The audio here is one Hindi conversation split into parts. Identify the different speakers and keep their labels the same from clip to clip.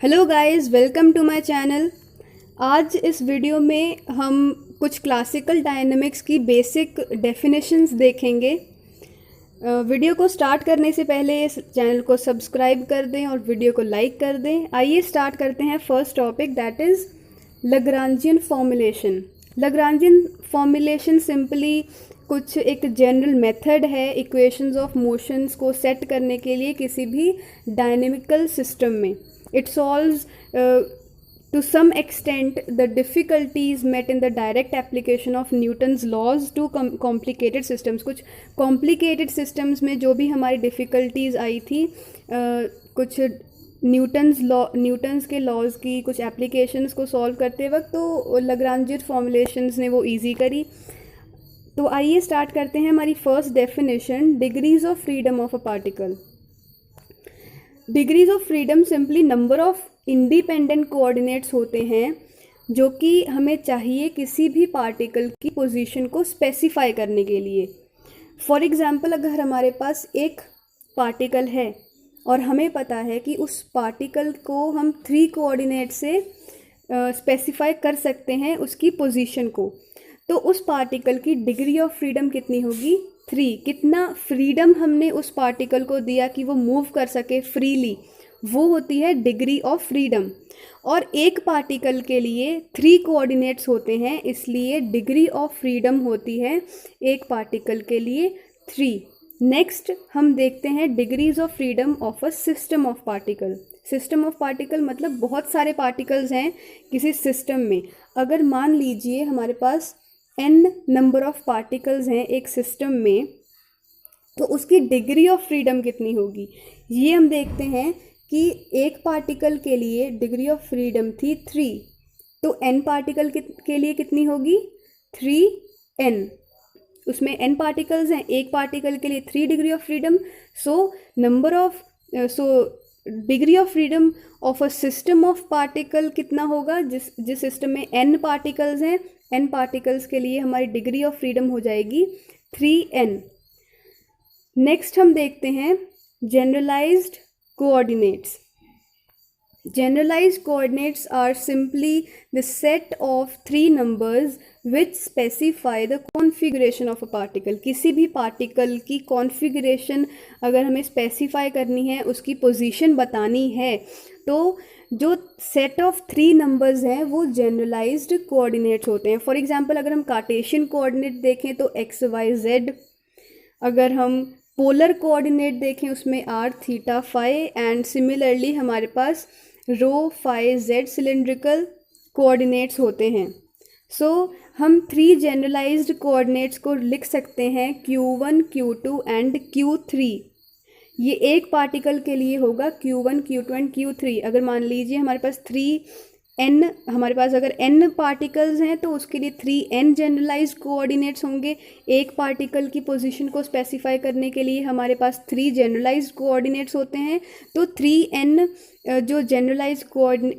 Speaker 1: Hello guys, welcome to my channel. आज इस वीडियो में हम कुछ क्लासिकल डायनामिक्स की बेसिक डेफिनेशंस देखेंगे। वीडियो को स्टार्ट करने से पहले इस चैनल को सब्सक्राइब कर दें और वीडियो को लाइक कर दें। आइए स्टार्ट करते हैं first topic, that is Lagrangian formulation. Lagrangian formulation simply कुछ एक जनरल मेथड है इक्वेशंस ऑफ मोशंस को सेट करने के लिए किसी भी डायनेमिकल सिस्टम में। It solves to some extent the difficulties met in the direct application of Newton's laws to complicated systems। कुछ complicated systems में जो भी हमारी difficulties आई थी, कुछ न्यूटन्स के लॉज की कुछ एप्लीकेशंस को सॉल्व करते वक्त, तो लैग्रांजियन फॉर्मुलेशंस ने वो ईजी करी। तो आइए स्टार्ट करते हैं हमारी first definition, degrees of freedom of a particle. Degrees of freedom simply number of independent coordinates होते हैं जो कि हमें चाहिए किसी भी पार्टिकल की पोजीशन को स्पेसिफाई करने के लिए। फॉर एग्जांपल, अगर हमारे पास एक पार्टिकल है और हमें पता है कि उस पार्टिकल को हम 3 कोऑर्डिनेट से स्पेसिफाई कर सकते हैं उसकी पोजीशन को, तो उस पार्टिकल की डिग्री ऑफ फ्रीडम कितनी होगी? 3। कितना फ्रीडम हमने उस पार्टिकल को दिया कि वो मूव कर सके फ्रीली, वो होती है डिग्री ऑफ फ्रीडम। और एक पार्टिकल के लिए 3 कोऑर्डिनेट्स होते हैं, इसलिए डिग्री ऑफ फ्रीडम होती है एक पार्टिकल के लिए 3। नेक्स्ट हम देखते हैं degrees of freedom of a system of particle. System of particle मतलब बहुत सारे पार्टिकल्स हैं किसी सिस्टम में। अगर मान लीजिए हमारे पास n नंबर ऑफ पार्टिकल्स हैं एक सिस्टम में, तो उसकी डिग्री ऑफ फ्रीडम कितनी होगी ये हम देखते हैं कि एक पार्टिकल के लिए डिग्री ऑफ फ्रीडम थी 3, तो n पार्टिकल के लिए कितनी होगी? 3n। उसमें n पार्टिकल्स हैं, एक पार्टिकल के लिए 3 degree of freedom. So degree of freedom of a system of particle कितना होगा? जिस सिस्टम में n पार्टिकल्स हैं, n पार्टिकल्स के लिए हमारी डिग्री ऑफ फ्रीडम हो जाएगी 3n। नेक्स्ट हम देखते हैं generalized coordinates. Generalized coordinates are simply the set of 3 numbers which specify the configuration of a particle। किसी भी पार्टिकल की कॉन्फ़िगरेशन अगर हमें स्पेसिफाई करनी है, उसकी पोजीशन बतानी है, तो जो सेट ऑफ 3 नंबर्स हैं वो जनरलाइज्ड कोऑर्डिनेट्स होते हैं। फॉर एग्जांपल, अगर हम कार्टेशियन कोऑर्डिनेट देखें तो x y z, अगर हम पोलर कोऑर्डिनेट देखें उसमें r theta phi, and similarly हमारे पास rho phi Z cylindrical coordinates होते हैं। सो हम 3 जनरलाइज्ड कोऑर्डिनेट्स को लिख सकते हैं q1 q2 एंड q3। ये एक पार्टिकल के लिए होगा q1 q2 एंड q3। अगर मान लीजिए हमारे पास 3n, हमारे पास अगर n पार्टिकल्स हैं तो उसके लिए 3n जनरलाइज्ड कोऑर्डिनेट्स होंगे। एक पार्टिकल की पोजीशन को स्पेसिफाई करने के लिए हमारे पास 3 जनरलाइज्ड कोऑर्डिनेट्स होते हैं, तो 3n जो जनरलाइज्ड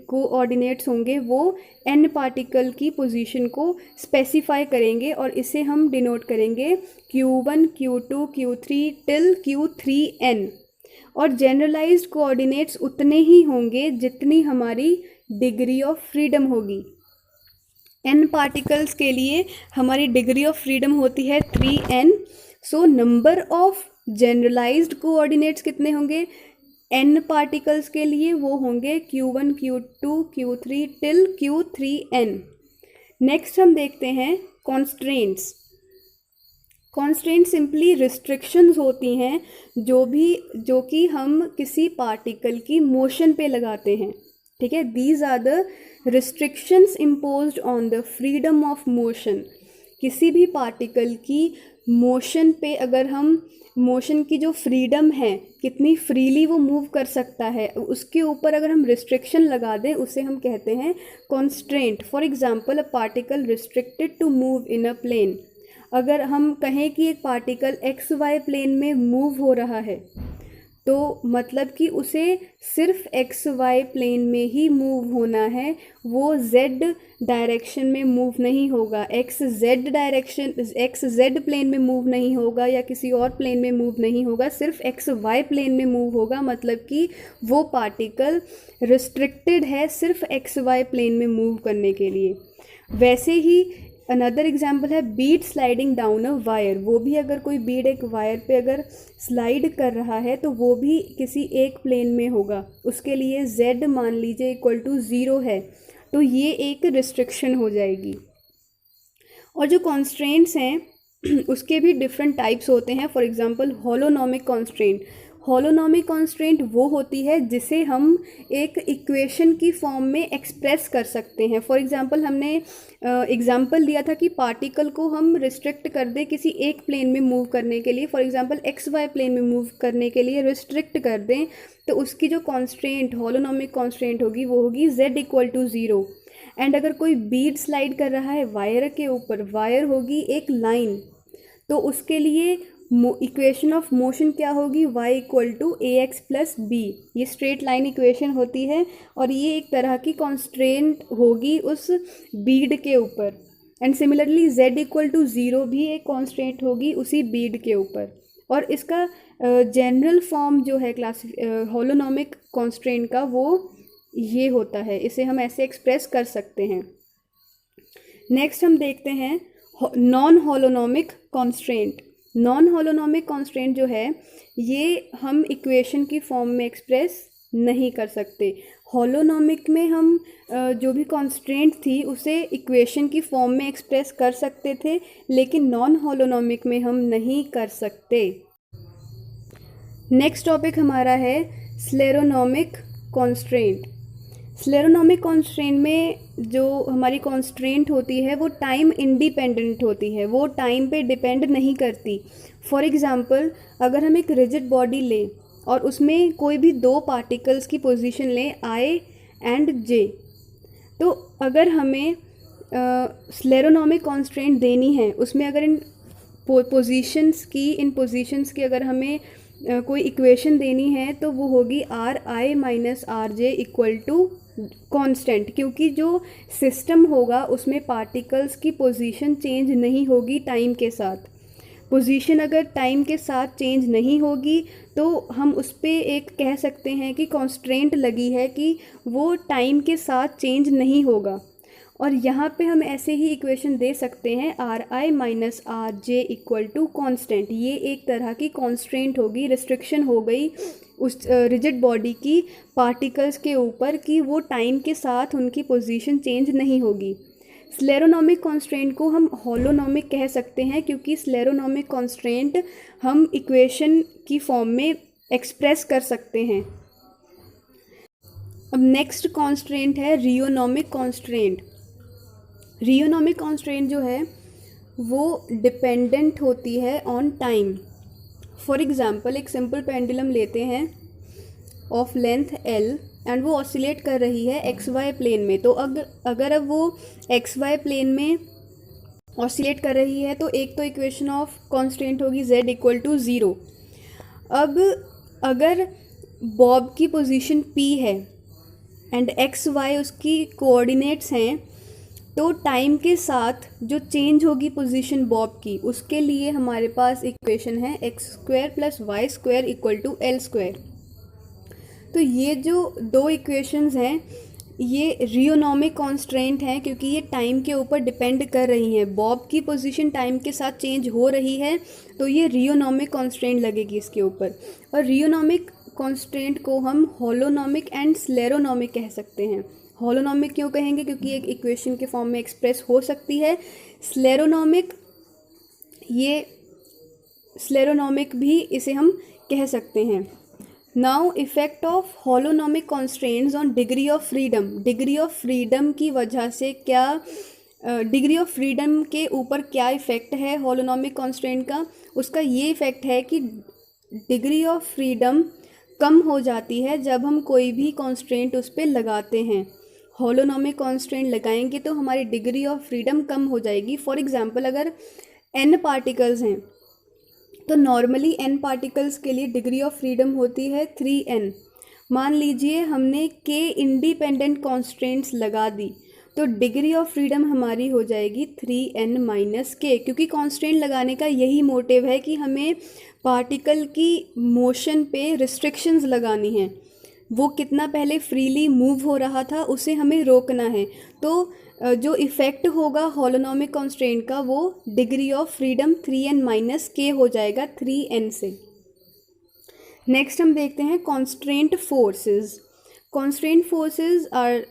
Speaker 1: कोऑर्डिनेट्स होंगे वो n पार्टिकल की पोजीशन को स्पेसिफाई करेंगे, और इसे हम डिनोट करेंगे q1 q2 q3 till q3n। और जनरलाइज्ड कोऑर्डिनेट्स उतने ही होंगे जितनी हमारी डिग्री ऑफ फ्रीडम होगी। n पार्टिकल्स के लिए हमारी डिग्री ऑफ फ्रीडम होती है 3n। So number of generalized coordinates कितने होंगे n पार्टिकल्स के लिए? वो होंगे q1 q2 q3 till q3n। Next हम देखते हैं कॉन्स्ट्रेंट्स। कॉन्स्ट्रेंट सिंपली रिस्ट्रिक्शंस होती हैं जो कि हम किसी पार्टिकल की मोशन पे लगाते हैं, ठीक है। These are the restrictions imposed on the freedom of motion. किसी भी पार्टिकल की मोशन पे अगर हम मोशन की जो फ्रीडम है, कितनी फ्रीली वो मूव कर सकता है, उसके ऊपर अगर हम रिस्ट्रिक्शन लगा दें उसे हम कहते हैं constraint. For example, a particle restricted to move in a plane. अगर हम कहें कि एक पार्टिकल एक्स वाई प्लेन में मूव हो रहा है, तो मतलब कि उसे सिर्फ एक्स वाई प्लेन में ही मूव होना है, वो जेड डायरेक्शन में मूव नहीं होगा, एक्स जेड प्लेन में मूव नहीं होगा या किसी और प्लेन में मूव नहीं होगा, सिर्फ एक्स वाई प्लेन में मूव होगा। मतलब कि वो पार्टिकल रिस्ट्रिक्टेड है सिर्फ एक्स वाई प्लेन में मूव करने के लिए। वैसे ही अनदर एग्जाम्पल है Beed sliding down a wire. वो भी अगर कोई बीड एक वायर पे अगर स्लाइड कर रहा है तो वो भी किसी एक प्लेन में होगा, उसके लिए z मान लीजिए इक्वल टू 0 है, तो ये एक रिस्ट्रिक्शन हो जाएगी। और जो कॉन्स्ट्रेंट्स हैं उसके भी डिफरेंट टाइप्स होते हैं। For example holonomic constraint. Holonomic constraint वो होती है जिसे हम एक इक्वेशन की फॉर्म में एक्सप्रेस कर सकते हैं। फॉर एग्जांपल हमने एग्जांपल दिया था कि पार्टिकल को हम रिस्ट्रिक्ट कर दें किसी एक प्लेन में मूव करने के लिए, for example X Y plane में मूव करने के लिए रिस्ट्रिक्ट कर दें, तो उसकी जो कॉन्स्ट्रेंट होलोनोमिक कॉन्स्ट्रेंट होगी वो होगी z इक्वल टू 0। एंड अगर कोई बीड स्लाइड कर रहा है वायर के ऊपर, वायर होगी एक लाइन, तो उसके लिए इक्वेशन ऑफ मोशन क्या होगी, y equal to A X plus B. ये स्ट्रेट लाइन इक्वेशन होती है और ये एक तरह की कॉन्स्ट्रेंट होगी उस बीड के ऊपर। And similarly z equal to 0 भी एक कॉन्स्ट्रेंट होगी उसी बीड के ऊपर। और इसका जनरल फॉर्म जो है होलोनोमिक कॉन्स्ट्रेंट का वो ये होता है, इसे हम ऐसे एक्सप्रेस कर सकते हैं। नेक्स्ट हम देखते हैं non holonomic constraint. Non holonomic constraint जो है ये हम इक्वेशन की फॉर्म में एक्सप्रेस नहीं कर सकते। होलोनोमिक में हम जो भी कॉन्स्ट्रेंट थी उसे इक्वेशन की फॉर्म में एक्सप्रेस कर सकते थे, लेकिन नॉन होलोनोमिक में हम नहीं कर सकते। नेक्स्ट टॉपिक हमारा है स्लेरोनोमिक कॉन्स्ट्रेंट। स्लेरोनोमिक कॉन्स्ट्रेंट में जो हमारी कॉन्स्ट्रेंट होती है वो टाइम इंडिपेंडेंट होती है, वो टाइम पे डिपेंड नहीं करती। फॉर एग्ज़ाम्पल अगर हम एक रिजिड बॉडी लें और उसमें कोई भी दो पार्टिकल्स की पोजीशन लें आई एंड जे, तो अगर हमें स्लेरोनोमिक कॉन्स्ट्रेंट देनी है, उसमें अगर इन पोजीशंस की अगर हमें कोई इक्वेशन देनी है तो वो होगी R I minus R J equal to constant, क्योंकि जो सिस्टम होगा उसमें पार्टिकल्स की पोजीशन चेंज नहीं होगी टाइम के साथ। पोजीशन अगर टाइम के साथ चेंज नहीं होगी तो हम उस पर एक कह सकते हैं कि कांस्टेंट लगी है कि वो टाइम के साथ चेंज नहीं होगा। और यहाँ पे हम ऐसे ही इक्वेशन दे सकते हैं R I minus R J equal to constant. ये एक तरह की कॉन्स्ट्रेंट होगी, रिस्ट्रिक्शन हो गई उस रिजिड बॉडी की पार्टिकल्स के ऊपर कि वो टाइम के साथ उनकी पोजीशन चेंज नहीं होगी। स्लेरोनोमिक कॉन्स्ट्रेंट को हम होलोनोमिक कह सकते हैं क्योंकि स्लेरोनोमिक कॉन्स्ट्रेंट हम इक्वेशन की फॉर्म में एक्सप्रेस कर सकते हैं। अब नेक्स्ट कॉन्स्ट्रेंट है रियोनोमिक कॉन्स्ट्रेंट। रियोनोमिक कॉन्स्ट्रेंट जो है वो डिपेंडेंट होती है ऑन टाइम। फॉर एग्ज़ाम्पल एक सिंपल पेंडुलम लेते हैं ऑफ लेंथ L एंड वो ऑसिलेट कर रही है एक्स वाई प्लेन में। तो अगर अब वो एक्स वाई प्लेन में ऑसिलेट कर रही है तो एक तो इक्वेशन ऑफ कॉन्स्टेंट होगी z इक्वल टू 0। अब अगर बॉब की पोजीशन p है एंड एक्स वाई उसकी कोऑर्डिनेट्स हैं, तो टाइम के साथ जो चेंज होगी पोजीशन बॉब की, उसके लिए हमारे पास इक्वेशन है X square plus Y square equal to L square. तो ये जो दो इक्वेशंस हैं ये रियोनोमिक कॉन्स्ट्रेंट हैं क्योंकि ये टाइम के ऊपर डिपेंड कर रही हैं। बॉब की पोजीशन टाइम के साथ चेंज हो रही है तो ये रियोनोमिक कॉन्स्ट्रेंट लगेगी इसके ऊपर। और रियोनोमिक कॉन्स्ट्रेंट को हम होलोनोमिक एंड स्लेरोनोमिक कह सकते हैं। होलोनोमिक क्यों कहेंगे, क्योंकि एक इक्वेशन के फॉर्म में एक्सप्रेस हो सकती है। स्लेरोनोमिक, ये स्लेरोनोमिक भी इसे हम कह सकते हैं। Now effect of holonomic constraints on degree of freedom. Degree of freedom की वजह से क्या डिग्री ऑफ फ्रीडम के ऊपर क्या इफ़ेक्ट है होलोनोमिक कॉन्स्ट्रेंट का, उसका ये इफ़ेक्ट है कि डिग्री ऑफ फ्रीडम कम हो जाती है जब हम कोई भी कॉन्स्ट्रेंट उस पर लगाते हैं। होलोनोमिक कॉन्स्ट्रेंट लगाएंगे तो हमारी डिग्री ऑफ फ्रीडम कम हो जाएगी। फॉर एग्जांपल अगर n पार्टिकल्स हैं तो नॉर्मली n पार्टिकल्स के लिए डिग्री ऑफ फ्रीडम होती है 3n। मान लीजिए हमने k इंडिपेंडेंट कॉन्स्ट्रेंट्स लगा दी, तो डिग्री ऑफ फ्रीडम हमारी हो जाएगी 3n माइनस k, क्योंकि कॉन्स्ट्रेंट लगाने का यही मोटिव है कि हमें पार्टिकल की मोशन पे रिस्ट्रिक्शंस लगानी हैं। वो कितना पहले फ्रीली मूव हो रहा था उसे हमें रोकना है। तो जो इफ़ेक्ट होगा हॉलोनॉमिक कॉन्स्ट्रेंट का वो degree of freedom 3n minus k हो जाएगा 3n से। नेक्स्ट हम देखते हैं constraint forces. Constraint forces are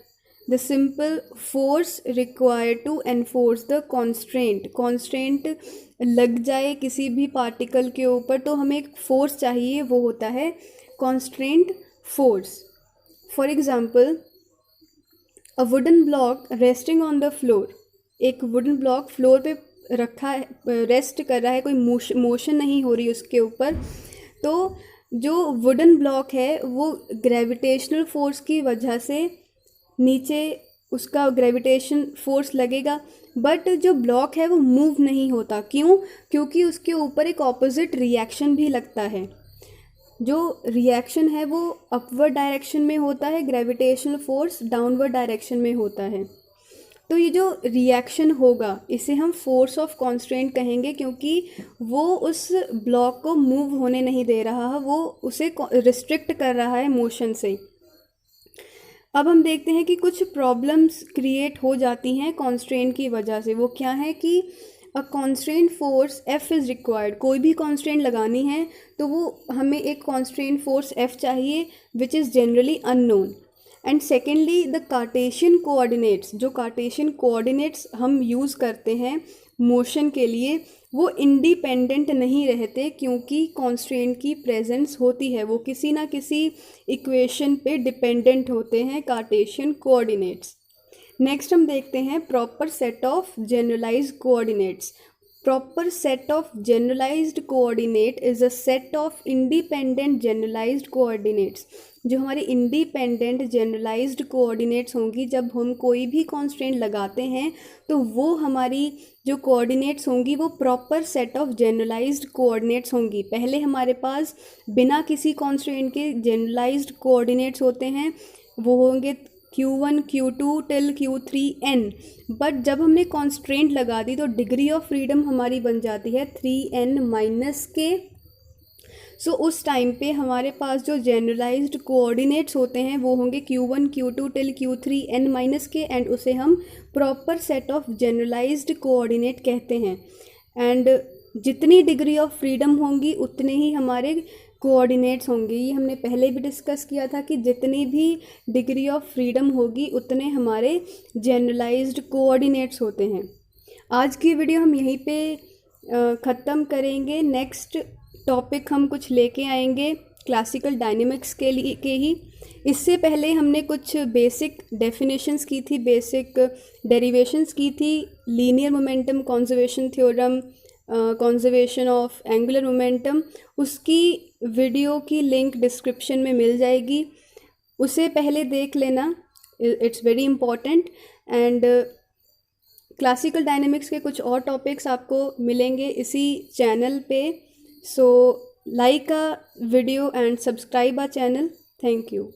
Speaker 1: the simple force required to enforce the constraint. Constraint लग जाए किसी भी पार्टिकल के ऊपर तो हमें एक फोर्स चाहिए, वो होता है constraint force. For example a wooden block resting on the floor. एक वुडन ब्लॉक फ्लोर पे रखा है, रेस्ट कर रहा है, कोई मोशन नहीं हो रही उसके ऊपर। तो जो वुडन ब्लॉक है वो ग्रेविटेशनल फोर्स की वजह से नीचे उसका ग्रेविटेशन फोर्स लगेगा, बट जो ब्लॉक है वो मूव नहीं होता। क्यों? क्योंकि उसके ऊपर एक ऑपोजिट रिएक्शन भी लगता है। जो रिएक्शन है वो अपवर्ड डायरेक्शन में होता है, ग्रेविटेशनल फोर्स डाउनवर्ड डायरेक्शन में होता है। तो ये जो रिएक्शन होगा इसे हम फोर्स ऑफ कॉन्स्ट्रेंट कहेंगे, क्योंकि वो उस ब्लॉक को मूव होने नहीं दे रहा है, वो उसे रिस्ट्रिक्ट कर रहा है मोशन से। अब हम देखते हैं कि कुछ प्रॉब्लम्स क्रिएट हो जाती हैं कॉन्स्ट्रेंट की वजह से। वो क्या है कि a constraint force F is required. कोई भी कॉन्स्ट्रेंट लगानी है तो वो हमें एक कॉन्स्ट्रेंट फोर्स F चाहिए which is generally unknown. And secondly the Cartesian coordinates. जो कार्टेशियन कोऑर्डिनेट्स हम यूज़ करते हैं मोशन के लिए वो इंडिपेंडेंट नहीं रहते, क्योंकि कॉन्स्ट्रेंट की प्रेजेंस होती है, वो किसी ना किसी इक्वेशन पे डिपेंडेंट होते हैं कार्टेशियन कोऑर्डिनेट्स। नेक्स्ट हम देखते हैं proper set of generalized coordinates. Proper set of generalized coordinate is a set of independent generalized coordinates. जो हमारे इंडिपेंडेंट जनरलाइज्ड कोऑर्डिनेट्स होंगी, जब हम कोई भी कॉन्स्ट्रेंट लगाते हैं तो वो हमारी जो कोऑर्डिनेट्स होंगी वो proper set of generalized coordinates होंगी। पहले हमारे पास बिना किसी कॉन्स्ट्रेंट के जनरलाइज्ड कोऑर्डिनेट्स होते हैं, वो होंगे Q1 Q2 till Q3n। But जब हमने कॉन्स्ट्रेंट लगा दी तो डिग्री ऑफ फ्रीडम हमारी बन जाती है 3n माइनस k। सो उस टाइम पे हमारे पास जो जनरलाइज्ड कोऑर्डिनेट्स होते हैं वो होंगे Q1 Q2 till Q3n minus k, and उसे हम proper set of generalized coordinate कहते हैं। एंड जितनी डिग्री ऑफ फ्रीडम होंगी उतने ही हमारे कोऑर्डिनेट्स होंगे। ये हमने पहले भी डिस्कस किया था कि जितनी भी डिग्री ऑफ फ्रीडम होगी उतने हमारे जनरलाइज्ड कोऑर्डिनेट्स होते हैं। आज की वीडियो हम यहीं पे ख़त्म करेंगे। नेक्स्ट टॉपिक हम कुछ लेके आएंगे क्लासिकल डायनेमिक्स के लिए के ही। इससे पहले हमने कुछ बेसिक डेफिनेशंस की थी, बेसिक डेरिवेशंस की थी, linear momentum conservation theorem, conservation of angular momentum. उसकी वीडियो की लिंक डिस्क्रिप्शन में मिल जाएगी, उसे पहले देख लेना, it's very important. And classical dynamics के कुछ और टॉपिक्स आपको मिलेंगे इसी चैनल पे। So like a video and subscribe a channel. Thank you.